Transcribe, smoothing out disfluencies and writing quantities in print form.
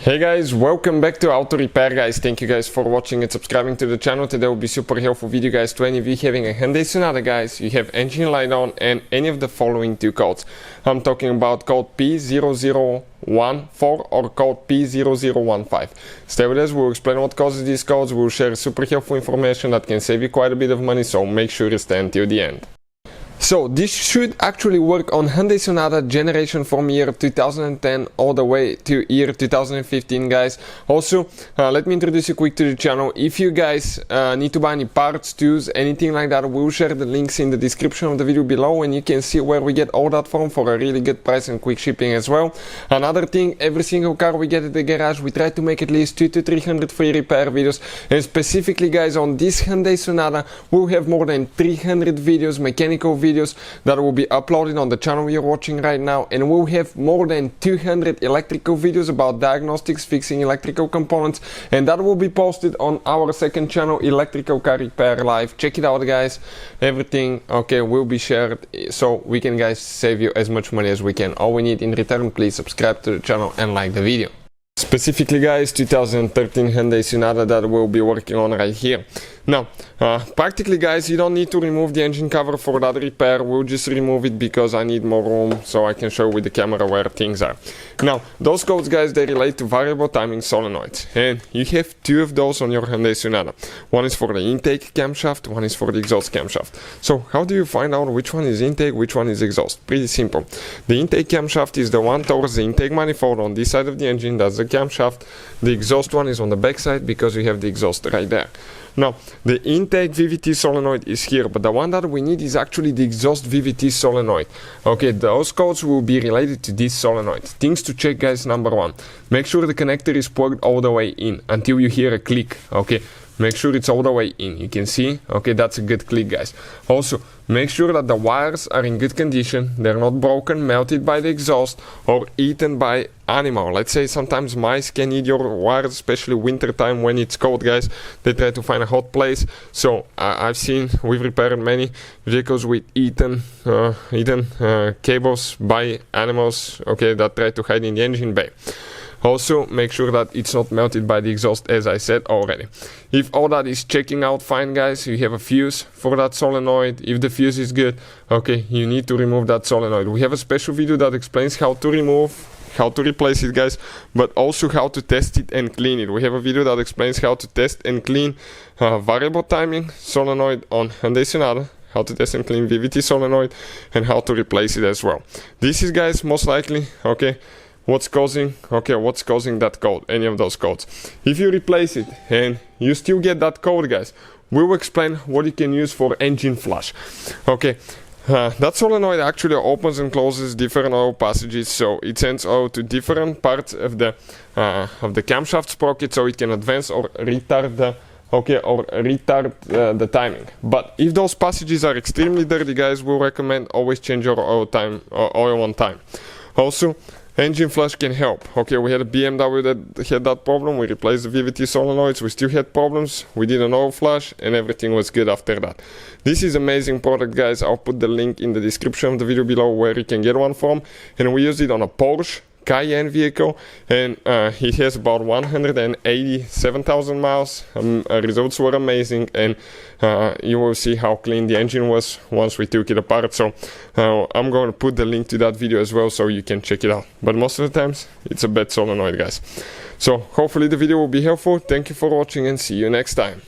Hey guys, welcome back to Auto Repair guys. Thank you guys for watching and subscribing to the channel. Today will be super helpful video guys to any of you having a Hyundai Sonata guys, you have engine light on and any of the following two codes. I'm talking about code P0014 or code P0015. Stay with us, we'll explain what causes these codes, we'll share super helpful information that can save you quite a bit of money, so make sure you stay until the end. So this should actually work on Hyundai Sonata generation from year 2010 all the way to year 2015 guys. Also, let me introduce you quick to the channel. If you guys need to buy any parts, tools, anything like that, we'll share the links in the description of the video below and you can see where we get all that from for a really good price and quick shipping as well. Another thing, every single car we get at the garage, we try to make at least 200 to 300 free repair videos, and specifically guys on this Hyundai Sonata we'll have more than 300 videos, mechanical videos that will be uploaded on the channel you're watching right now, and we'll have more than 200 electrical videos about diagnostics, fixing electrical components, and that will be posted on our second channel, Electrical Car Repair Live. Check it out guys, everything will be shared so we can guys save you as much money as we can. All we need in return, please subscribe to the channel and like the video. Specifically guys, 2013 Hyundai Sonata that we'll be working on right here. Now, practically guys, you don't need to remove the engine cover for that repair. We'll just remove it because I need more room so I can show with the camera where things are. Now, those codes guys, they relate to variable timing solenoids, and you have two of those on your Hyundai Sonata. One is for the intake camshaft, one is for the exhaust camshaft. So how do you find out which one is intake, which one is exhaust? Pretty simple. The intake camshaft is the one towards the intake manifold on this side of the engine, that's the camshaft. The exhaust one is on the back side because you have the exhaust right there. Now, the intake VVT solenoid is here, but the one that we need is actually the exhaust VVT solenoid. Okay, those codes will be related to this solenoid. Things to check guys, number one, make sure the connector is plugged all the way in until you hear a click, okay? Make sure it's all the way in, you can see, okay, that's a good click guys. Also, make sure that the wires are in good condition, they're not broken, melted by the exhaust, or eaten by animal. Let's say sometimes mice can eat your wires, especially winter time when it's cold guys, they try to find a hot place. So I've seen, we've repaired many vehicles with eaten cables by animals, okay, that try to hide in the engine bay. Also, make sure that it's not melted by the exhaust, as I said already. If all that is checking out fine guys, you have a fuse for that solenoid. If the fuse is good, okay, you need to remove that solenoid. We have a special video that explains how to remove, how to replace it guys, but also how to test it and clean it. We have a video that explains how to test and clean variable timing solenoid on Hyundai Sonata, how to test and clean VVT solenoid, and how to replace it as well. This is guys most likely, okay, what's causing that code, any of those codes. If you replace it and you still get that code guys, we will explain what you can use for engine flush. Okay, that solenoid actually opens and closes different oil passages, so it sends oil to different parts of the camshaft sprocket so it can advance or retard the timing. But if those passages are extremely dirty guys, we'll recommend always change your oil on time. Also, engine flush can help. Okay, we had a BMW that had that problem, we replaced the VVT solenoids, we still had problems, we did an oil flush and everything was good after that. This is amazing product guys, I'll put the link in the description of the video below where you can get one from, and we used it on a Porsche Cayenne vehicle, and it has about 187,000 miles. Results were amazing, and you will see how clean the engine was once we took it apart. So I'm going to put the link to that video as well so you can check it out, but most of the times it's a bad solenoid guys. So hopefully the video will be helpful. Thank you for watching and see you next time.